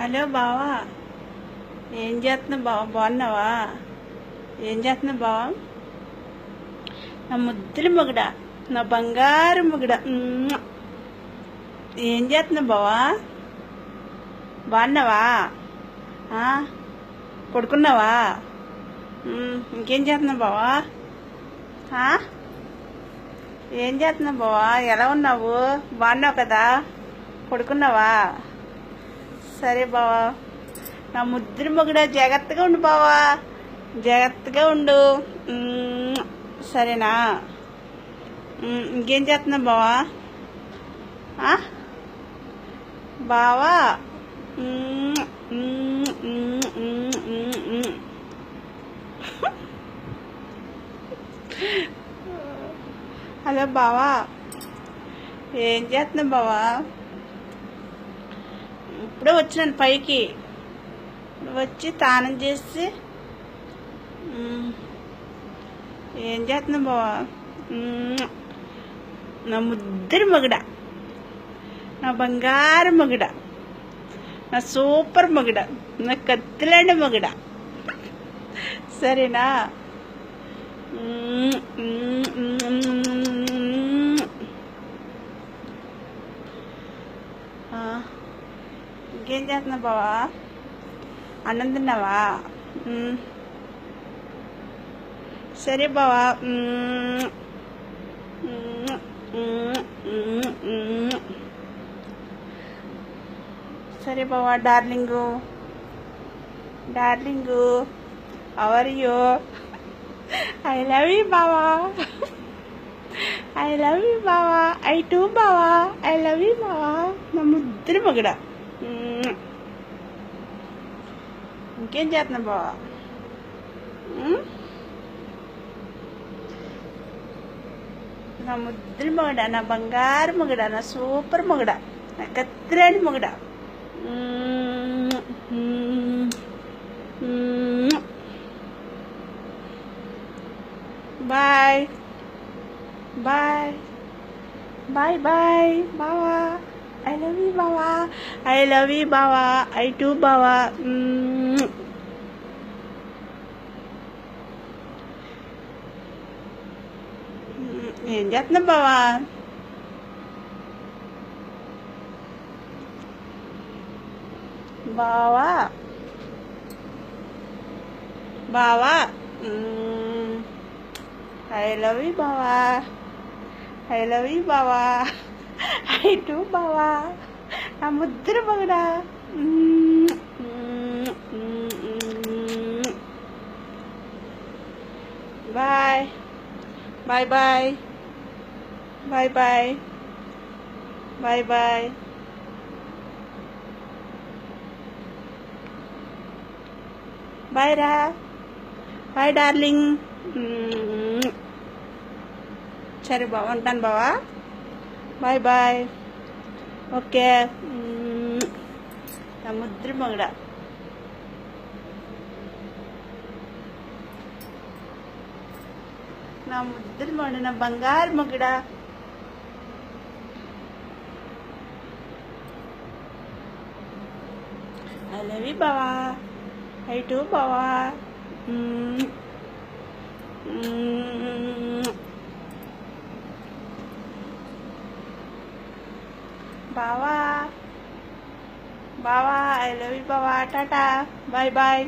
Hello బావా, ఏం చేస్తున్నావు బావ? బాగున్నావా? ఏం చేస్తున్నావు బావ? నా ముద్దుల మొగుడ, నా బంగారు మొగుడ. ఏం చేస్తున్నావు బావా? బాగున్నావా? పడుకున్నావా? ఇంకేం చేస్తున్నావు బావా? ఏం చేస్తున్నావు బావా? ఎలా ఉన్నావు? బాగున్నావు కదా? పడుకున్నావా? సరే బావా, నా ముద్దుల మొగుడ, జాగ్రత్తగా ఉండు బావా, జాగ్రత్తగా ఉండు. సరేనా? ఇంకేం చేస్తున్నావు బావా? బావా, హలో బావా, ఏం చేస్తున్నావు బావా? ఇప్పుడే వచ్చినాను పైకి. వచ్చి స్నానం చేసి ఏం చేస్తున్నావు బావా? నా ముద్దుల మొగుడ, నా బంగారు మొగుడ, నా సూపర్ మొగుడ, నా కత్తిలాంటి మొగుడ. సరేనా? ఇంకేం చేస్తున్నావు బావా? అన్నం తిన్నావా? సరే బావా. సరే బావా, darling, darling, how are you? I love you బావా, ఐ లవ్ యూ బావా, ఐ టూ బావా, ఐ లవ్ యూ బావా, నా ముద్దుల మొగుడ. ఇంకేం చేస్తున్నావు బావా? నా ముద్దుల మొగుడ, నా బంగారు మొగుడ, నా సూపర్ మొగుడ, నా కత్తిలాంటి మొగుడ. బాయ్ బాయ్ బాయ్ బాయ్ బావా, ఐ లవ్ యూ బావా, ఐ లవ్ యూ బావా, ఐ టూ బావా. ఏం చేస్తున్నావు బావా? బావా, బావా, ఐ లవ్ యూ బావా, ఐ లవ్ యూ బావా, ఐ టూ బావా, నా ముద్దుల మొగుడ. Bye bye bye bye bye bye bye bye రా, బాయ్ డార్లింగ్. సరే బావ, ఉంటాను బావా, బాయ్ బాయ్. ఓకే. నా ముద్దుల మొగుడ, నా ముద్దుల మొగుడ, నా బంగారు మొగుడ. ఐ లవ్ యూ బావా, ఐ టూ బావా. బావా, బావా, ఐ లవ్ యూ బావా, టాటా, బాయ్ బాయ్.